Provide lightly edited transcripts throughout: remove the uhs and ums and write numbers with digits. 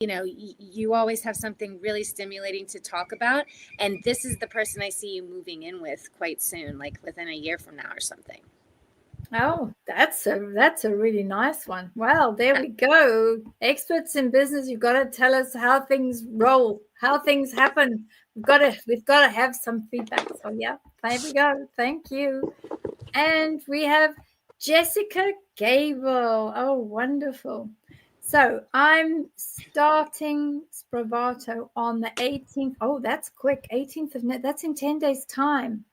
you know, you always have something really stimulating to talk about. And this is the person I see you moving in with quite soon, like within a year from now or something. Oh, that's a really nice one. Well, there we go. Experts in business, you've got to tell us how things roll, how things happen. We've got to have some feedback. So yeah, there we go. Thank you. And we have Jessica Gable. Oh, wonderful. So I'm starting Spravato on the 18th. Oh, that's quick. 18th of that's in 10 days' time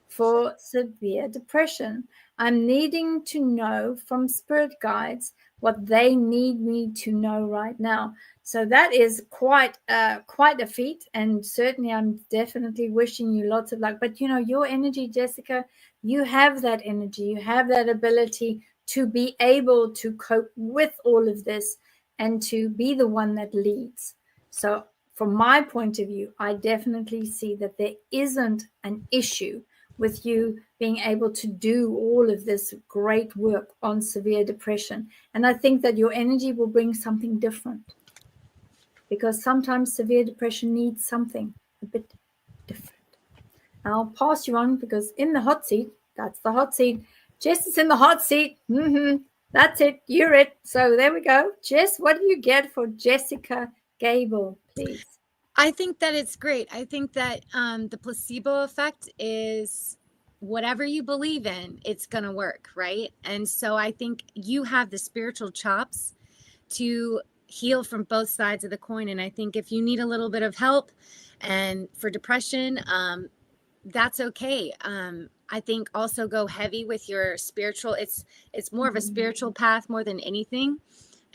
for severe depression. I'm needing to know from spirit guides what they need me to know right now. So that is quite a feat, and certainly I'm definitely wishing you lots of luck. But you know, your energy, Jessica, you have that energy, you have that ability to be able to cope with all of this and to be the one that leads. So from my point of view, I definitely see that there isn't an issue with you being able to do all of this great work on severe depression. And I think that your energy will bring something different, because sometimes severe depression needs something a bit different. I'll pass you on, because in the hot seat, that's the hot seat. Jess is in the hot seat. That's it. You're it. So there we go. Jess, what do you get for Jessica Gable, please? I think that it's great. I think that the placebo effect is whatever you believe in, it's going to work, right? And so I think you have the spiritual chops to heal from both sides of the coin. And I think if you need a little bit of help and for depression, that's okay. I think also go heavy with your spiritual. It's more of a spiritual path more than anything.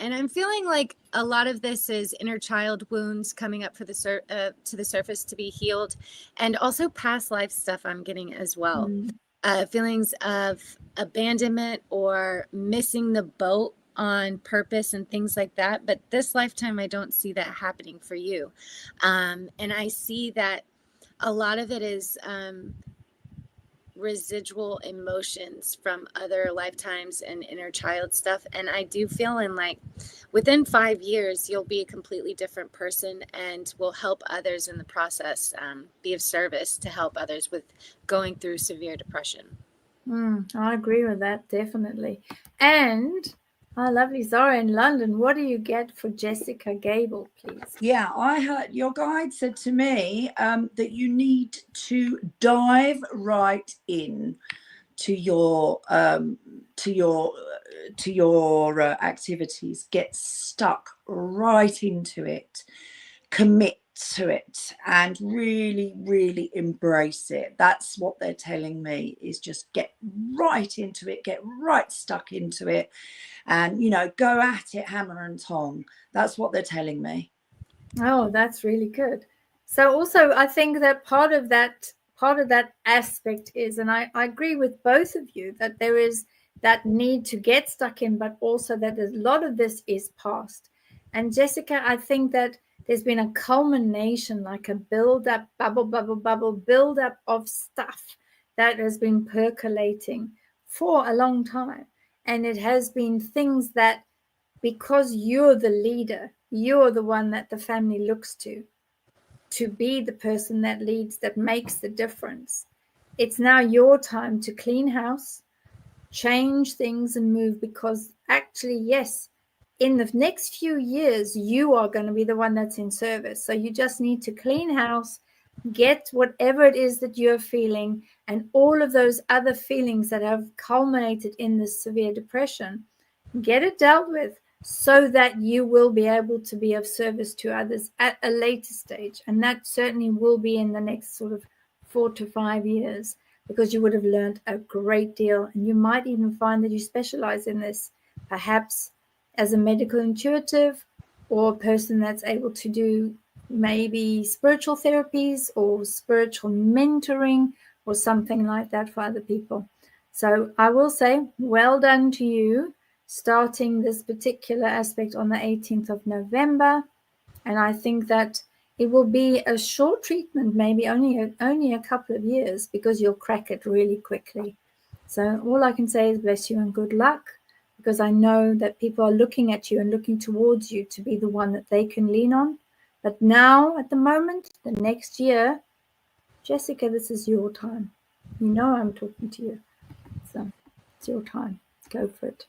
And I'm feeling like a lot of this is inner child wounds coming up for the to the surface to be healed, and also past life stuff I'm getting as well. Feelings of abandonment or missing the boat on purpose and things like that. But this lifetime, I don't see that happening for you. And I see that a lot of it is residual emotions from other lifetimes and inner child stuff. And I do feel in like within 5 years, you'll be a completely different person and will help others in the process, be of service to help others with going through severe depression. I agree with that, definitely. And our lovely Zara in London, what do you get for Jessica Gable, please? Yeah, I heard your guide said to me that you need to dive right in to your activities. Get stuck right into it, commit to it, and really, really embrace it. That's what they're telling me, is just get right into it, get right stuck into it, and you know, go at it hammer and tong. That's what they're telling me. Oh, that's really good. So also I think that part of that aspect is, and I agree with both of you, that there is that need to get stuck in, but also that a lot of this is past. And Jessica, I think that there's been a culmination, like a build up, bubble build up of stuff that has been percolating for a long time. And it has been things that, because you're the leader, you're the one that the family looks to be the person that leads, that makes the difference. It's now your time to clean house, change things and move, because actually, yes, in the next few years, you are going to be the one that's in service. So you just need to clean house, get whatever it is that you're feeling, and all of those other feelings that have culminated in this severe depression, get it dealt with, so that you will be able to be of service to others at a later stage. And that certainly will be in the next sort of 4 to 5 years, because you would have learned a great deal. And you might even find that you specialize in this, perhaps as a medical intuitive, or a person that's able to do maybe spiritual therapies or spiritual mentoring or something like that for other people. So I will say, well done to you, starting this particular aspect on the 18th of November. And I think that it will be a short treatment, maybe only a couple of years, because you'll crack it really quickly. So all I can say is bless you and good luck, because I know that people are looking at you and looking towards you to be the one that they can lean on. But now, at the moment, the next year, Jessica, this is your time. You know I'm talking to you. So it's your time. Go for it.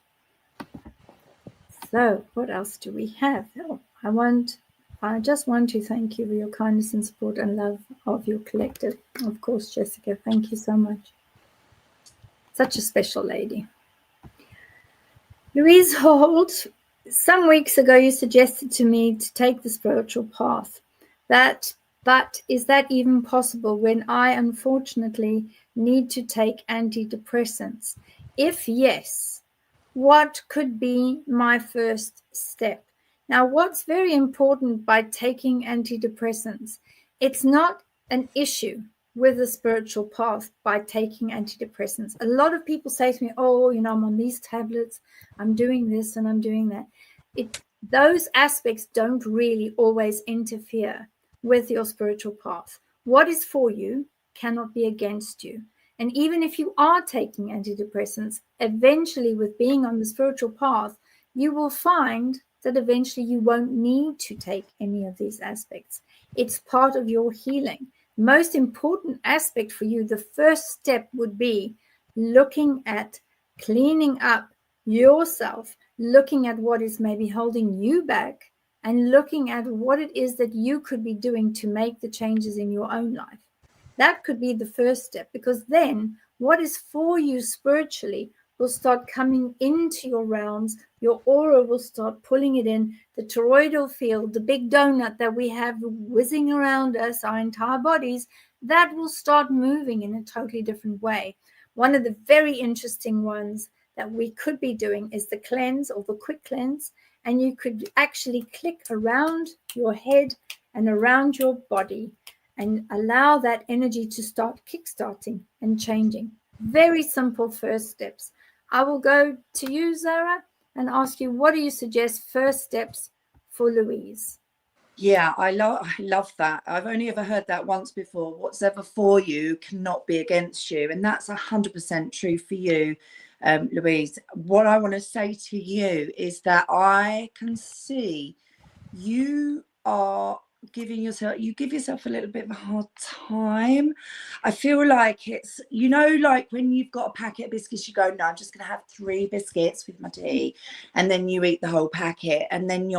So what else do we have? Oh, I just want to thank you for your kindness and support and love of your collective. Of course, Jessica, thank you so much. Such a special lady. Louise Holt, some weeks ago you suggested to me to take the spiritual path. But is that even possible when I unfortunately need to take antidepressants? If yes, what could be my first step? Now, what's very important by taking antidepressants, it's not an issue with the spiritual path by taking antidepressants. A lot of people say to me, oh, you know, I'm on these tablets, I'm doing this and I'm doing that. Those aspects don't really always interfere with your spiritual path. What is for you cannot be against you. And even if you are taking antidepressants, eventually with being on the spiritual path, you will find that eventually you won't need to take any of these aspects. It's part of your healing. Most important aspect for you, the first step would be looking at cleaning up yourself, looking at what is maybe holding you back, and looking at what it is that you could be doing to make the changes in your own life. That could be the first step, because then what is for you spiritually will start coming into your realms. Your aura will start pulling it in. The toroidal field, the big donut that we have whizzing around us, our entire bodies, that will start moving in a totally different way. One of the very interesting ones that we could be doing is the cleanse or the quick cleanse. And you could actually click around your head and around your body and allow that energy to start kickstarting and changing. Very simple first steps. I will go to you, Zara, and ask you, what do you suggest first steps for Louise? Yeah, I love that. I've only ever heard that once before. What's ever for you cannot be against you. And that's 100% true for you, Louise. What I want to say to you is that I can see you are give yourself a little bit of a hard time. I feel like it's, you know, like when you've got a packet of biscuits, you go, no, I'm just going to have 3 biscuits with my tea, and then you eat the whole packet, and then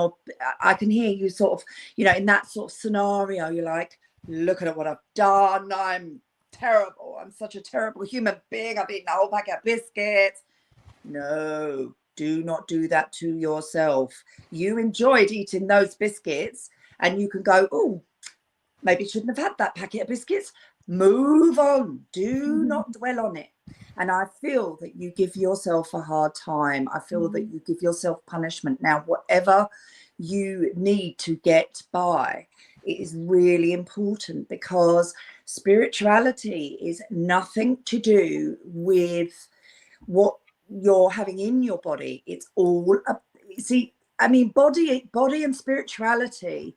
I can hear you sort of, you know, in that sort of scenario, you're like, look at what I've done, I'm terrible, I'm such a terrible human being, I've eaten a whole packet of biscuits. No, do not do that to yourself. You enjoyed eating those biscuits, and you can go, oh, maybe shouldn't have had that packet of biscuits. Move on. Do not dwell on it. And I feel that you give yourself a hard time. I feel that you give yourself punishment. Now, whatever you need to get by, it is really important, because spirituality is nothing to do with what you're having in your body. It's all body and spirituality,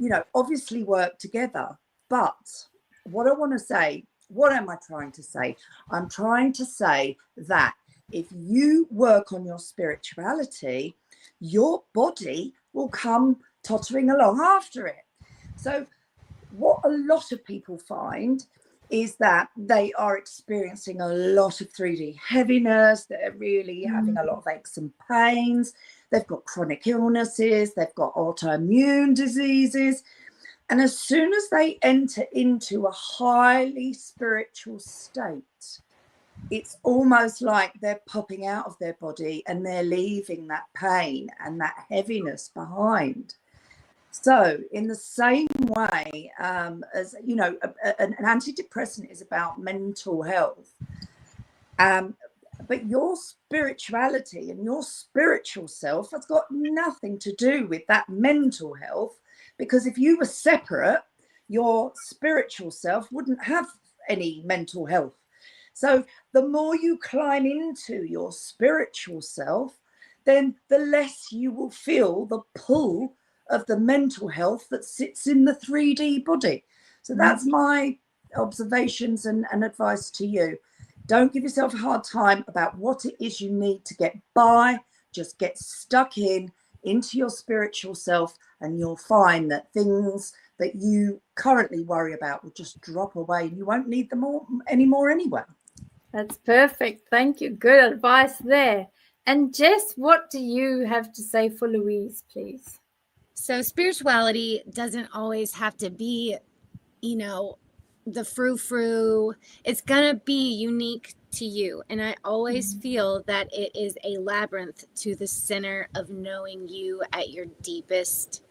you know, obviously work together. But what am I trying to say? I'm trying to say that if you work on your spirituality, your body will come tottering along after it. So what a lot of people find is that they are experiencing a lot of 3D heaviness. They're really having a lot of aches and pains. They've got chronic illnesses. They've got autoimmune diseases. And as soon as they enter into a highly spiritual state, it's almost like they're popping out of their body and they're leaving that pain and that heaviness behind. So in the same way, as you know, an antidepressant is about mental health, but your spirituality and your spiritual self has got nothing to do with that mental health, because if you were separate, your spiritual self wouldn't have any mental health. So the more you climb into your spiritual self, then the less you will feel the pull of the mental health that sits in the 3D body. So that's my observations and advice to you. Don't give yourself a hard time about what it is you need to get by. Just get stuck into your spiritual self, and you'll find that things that you currently worry about will just drop away, and you won't need them anymore anyway. That's perfect. Thank you. Good advice there. And Jess, what do you have to say for Louise, please? So spirituality doesn't always have to be, the frou-frou. It's going to be unique to you. And I always feel that it is a labyrinth to the center of knowing you at your deepest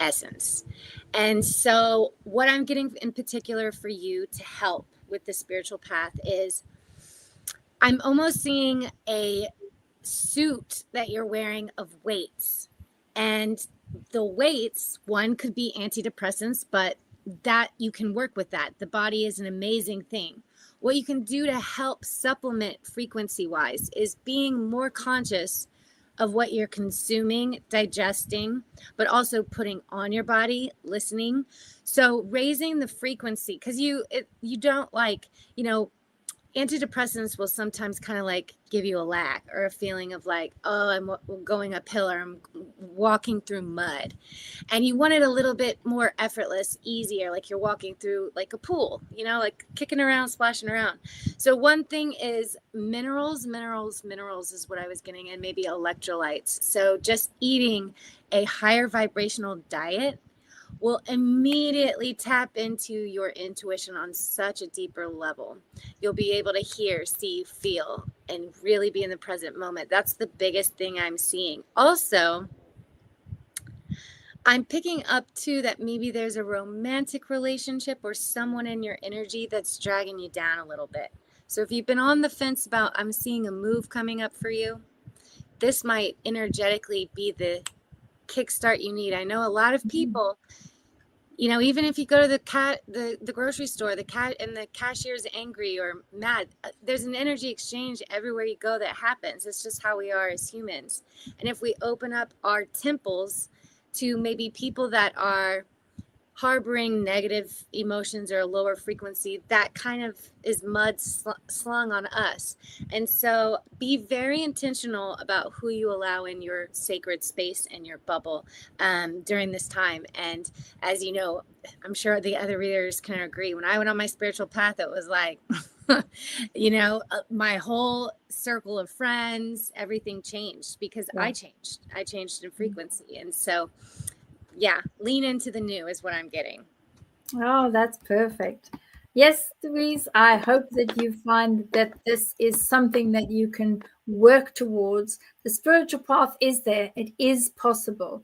essence. And so what I'm getting in particular for you to help with the spiritual path is I'm almost seeing a suit that you're wearing of weights. And the weights, one could be antidepressants, but that you can work with that. The body is an amazing thing. What you can do to help supplement frequency wise is being more conscious of what you're consuming, digesting, but also putting on your body, listening. So raising the frequency, because you don't antidepressants will sometimes kind of like give you a lack or a feeling of like, oh, I'm going uphill or I'm walking through mud. And you want it a little bit more effortless, easier, like you're walking through like a pool, like kicking around, splashing around. So one thing is minerals is what I was getting, and maybe electrolytes. So just eating a higher vibrational diet will immediately tap into your intuition on such a deeper level. You'll be able to hear, see, feel, and really be in the present moment. That's the biggest thing I'm seeing. Also, I'm picking up too that maybe there's a romantic relationship or someone in your energy that's dragging you down a little bit. So if you've been on the fence about, I'm seeing a move coming up for you, this might energetically be the kickstart you need. I know a lot of people, even if you go to the grocery store, the cashier's angry or mad, there's an energy exchange everywhere you go that happens. It's just how we are as humans. And if we open up our temples to maybe people that are harboring negative emotions or a lower frequency, that kind of is mud slung on us. And so be very intentional about who you allow in your sacred space and your bubble during this time. And as you know, I'm sure the other readers can agree, when I went on my spiritual path, it was like, my whole circle of friends, everything changed because I changed in frequency. And so yeah, lean into the new is what I'm getting. Oh, that's perfect. Yes, Louise, I hope that you find that this is something that you can work towards. The spiritual path is there. It is possible.